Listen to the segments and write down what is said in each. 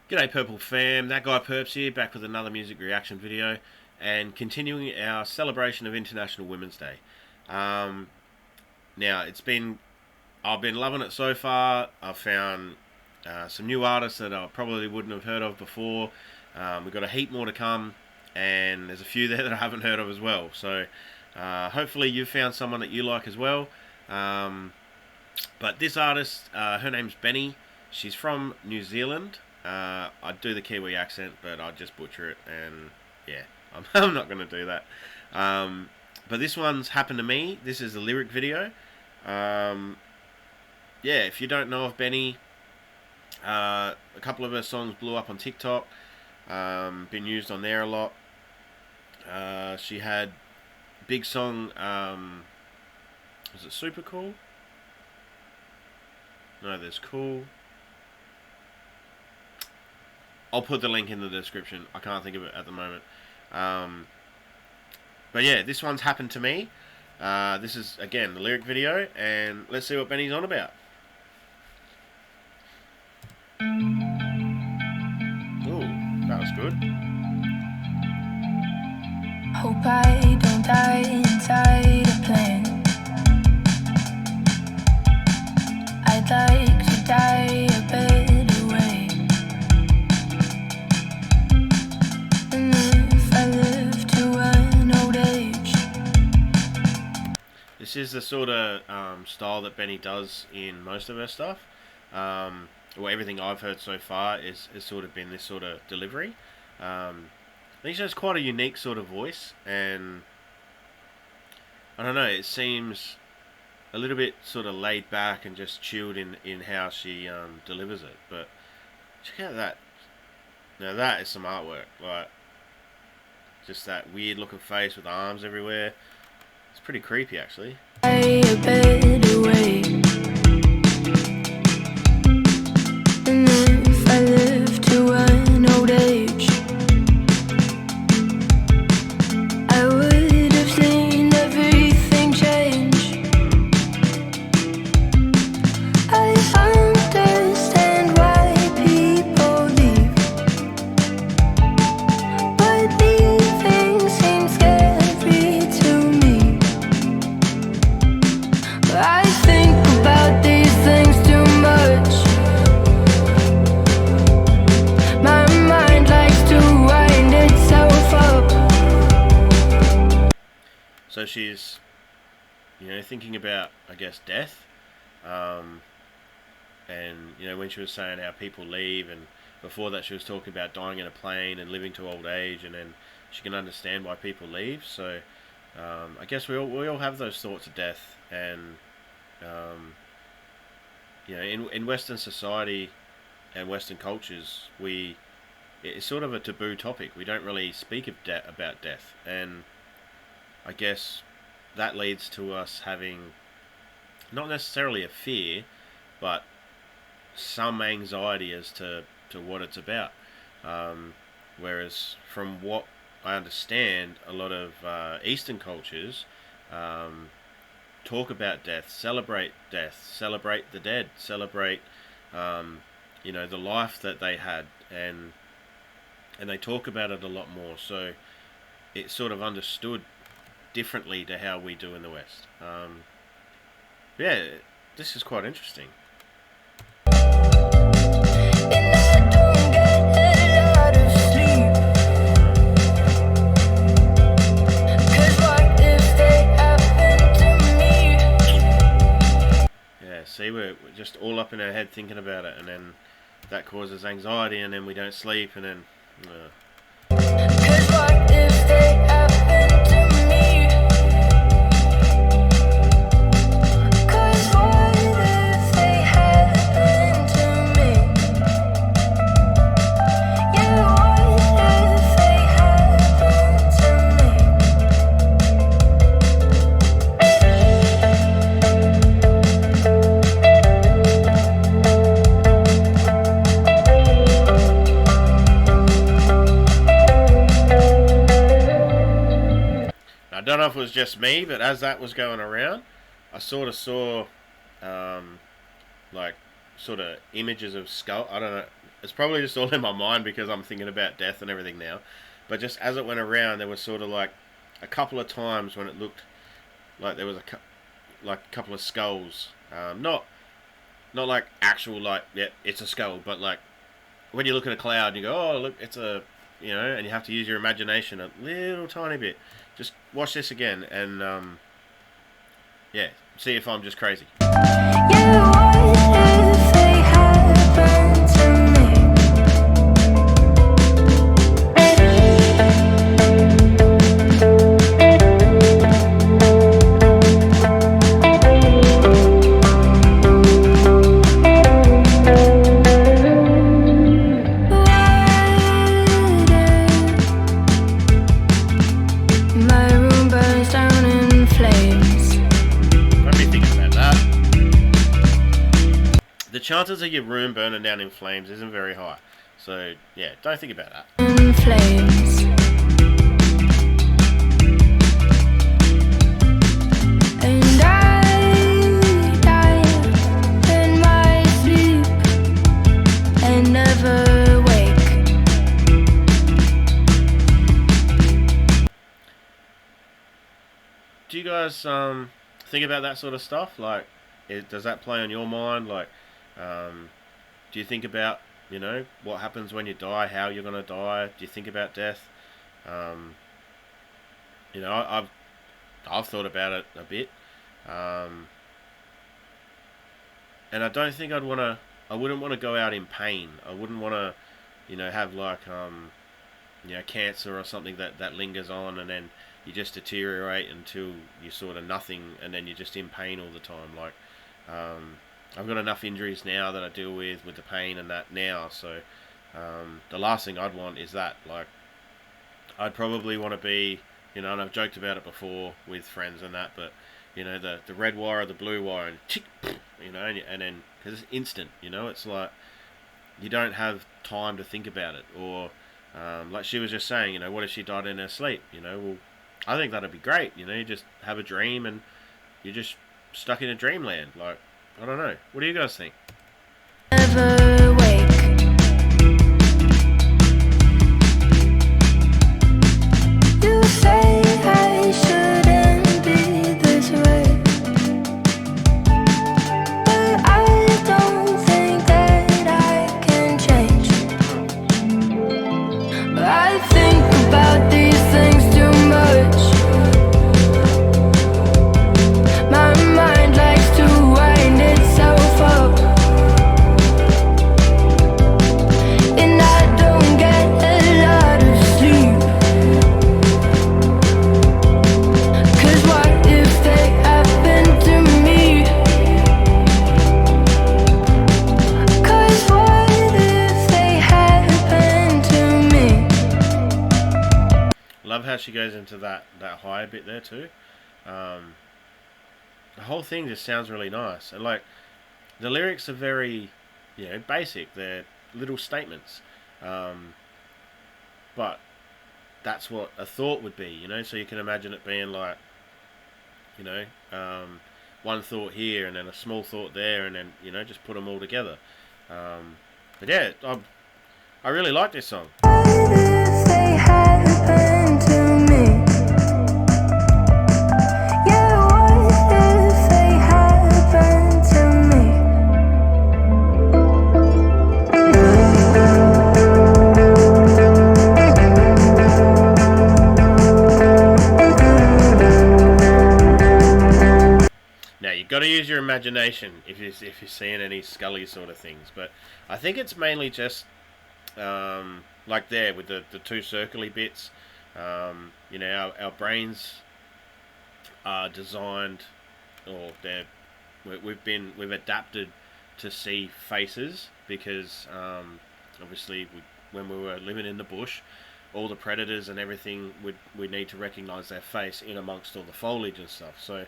G'day Purple fam, that guy Purps here, back with another music reaction video and continuing our celebration of International Women's Day. Now, I've been loving it so far. I've found some new artists that I probably wouldn't have heard of before. We've got a heap more to come, and there's a few there that I haven't heard of as well. So hopefully you've found someone that you like as well. But this artist, her name's Benee. She's from New Zealand. I do the Kiwi accent, but I just butcher it, and yeah, I'm not going to do that. But this one's happened to me. This is the lyric video. Yeah, if you don't know of Benee, a couple of her songs blew up on TikTok. Been used on there a lot. She had big song. Was it Super Cool? No, there's Cool. I'll put the link in the description. I can't think of it at the moment. But yeah, this one's happened to me. This is, again, the lyric video, and let's see what Benee's on about. Ooh, that was good. Hope I don't die inside a plane. I'd like to die a better way. And if I live to an old age. This is the sort of style that Benee does in most of her stuff. Well, everything I've heard so far has sort of been this sort of delivery. I think she has quite a unique sort of voice, and I don't know, it seems a little bit sort of laid back and just chilled in how she delivers it. But check out that. Now that is some artwork. Like, just that weird looking face with arms everywhere. It's pretty creepy, actually. A better way. And if I live to an old age, I would have seen everything change. I understand why people leave, but leaving seems scary to me. I think about these things too much. My mind likes to wind itself up. So she's, thinking about, I guess, death. And, when she was saying how people leave, and before that she was talking about dying in a plane and living to old age, and then she can understand why people leave. So I guess we all have those thoughts of death, and in Western society and Western cultures, it's sort of a taboo topic. We don't really speak about death, and I guess that leads to us having not necessarily a fear, but some anxiety as to what it's about. Whereas from what I understand, a lot of Eastern cultures talk about death, celebrate the dead, celebrate the life that they had, and they talk about it a lot more. So it's sort of understood differently to how we do in the West. Yeah, this is quite interesting. See, we're just all up in our head thinking about it, and then that causes anxiety, and then we don't sleep, and then 'Cause what if they happen to me? 'Cause what if they happen to me? Yeah, what if they happen to me? I don't know if it was just me, but as that was going around, I sort of saw, like, sort of images of skull. I don't know. it's probably just all in my mind because I'm thinking about death and everything now. But just as it went around, there was sort of like a couple of times when it looked like there was like a couple of skulls. Not like actual like yeah, it's a skull, but like when you look at a cloud and you go, oh look, it's a and you have to use your imagination a little tiny bit. Just watch this again and yeah, see if I'm just crazy. Yeah, what if they happened to me? My room burns down in flames. Don't be thinking about that. The chances of your room burning down in flames isn't very high. So yeah, don't think about that. In flames. And I die in my sleep and never wake. Do you guys think about that sort of stuff? Like, does that play on your mind? Like, do you think about what happens when you die, how you're gonna die? Do you think about death? Um, I've thought about it a bit, um, and I don't think I wouldn't want to go out in pain. I wouldn't want to, have like cancer or something that lingers on, and then you just deteriorate until you're sort of nothing, and then you're just in pain all the time. Like, I've got enough injuries now that I deal with the pain and that now. So, the last thing I'd want is that. Like, I'd probably want to be, and I've joked about it before with friends and that, but the red wire or the blue wire, and tick, and then because it's instant, it's like you don't have time to think about it, or like she was just saying, what if she died in her sleep? Well, I think that'd be great. You just have a dream and you're just stuck in a dreamland. Like, I don't know. What do you guys think? Never wake. You say I shouldn't be this way, but I don't think that I can change. I think about these things too much. My mind likes to wind itself up, and I don't get a lot of sleep. 'Cause what if they happen to me? 'Cause what if they happen to me? Love how she goes into that higher bit there too. Um, the whole thing just sounds really nice, and like the lyrics are very, basic. They're little statements, but that's what a thought would be. So you can imagine it being like, you know, um, one thought here and then a small thought there, and then just put them all together. But yeah, I really like this song. What if they happen to me? Yeah, what if they happen to me? Now you've got to use your imagination if you're seeing any Scully sort of things, but I think it's mainly just like there with the two circly bits. Our brains are designed, or we've adapted to see faces because obviously when we were living in the bush, all the predators and everything we need to recognise their face in amongst all the foliage and stuff. So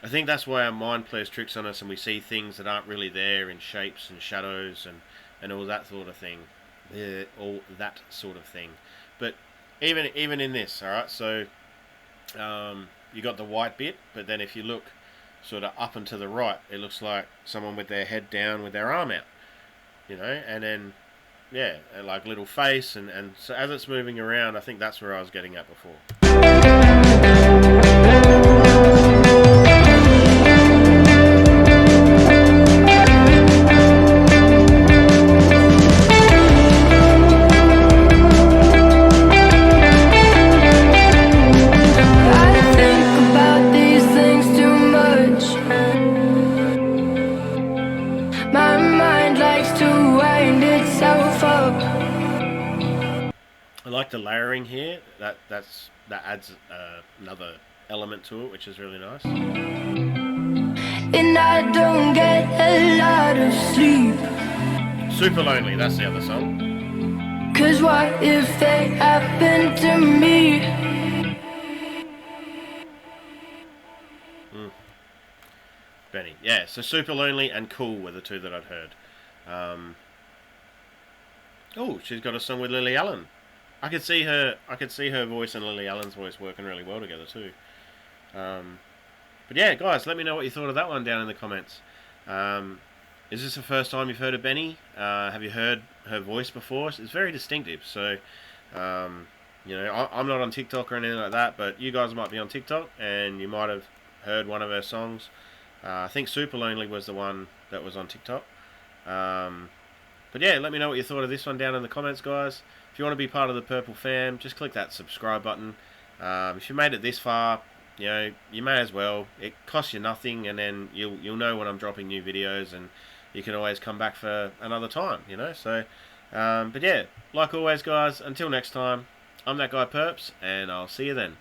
I think that's why our mind plays tricks on us and we see things that aren't really there in shapes and shadows and all that sort of thing. All that sort of thing. But even in this, alright, so you got the white bit, but then if you look sort of up and to the right, it looks like someone with their head down with their arm out. And then yeah, like little face, and so as it's moving around, I think that's where I was getting at before. I think about these things too much. My mind likes to wind itself up. I like the layering here. That adds another element to it, which is really nice. And I don't get a lot of sleep. Super Lonely. That's the other song. 'Cause what if they happen to me? Benee. Yeah. So Super Lonely and Cool were the two that I'd heard. Um, oh, she's got a song with Lily Allen. I could see her. I could see her voice and Lily Allen's voice working really well together too. Um, but yeah, guys, let me know what you thought of that one down in the comments. Um, is this the first time you've heard of Benee? Have you heard her voice before? It's very distinctive. So, I'm not on TikTok or anything like that, but you guys might be on TikTok and you might have heard one of her songs. I think Super Lonely was the one that was on TikTok. But yeah, let me know what you thought of this one down in the comments, guys. If you want to be part of the Purple fam, just click that subscribe button. If you made it this far, you may as well. It costs you nothing, and then you'll know when I'm dropping new videos, and you can always come back for another time. So, but yeah, like always, guys. Until next time, I'm that guy Purps, and I'll see you then.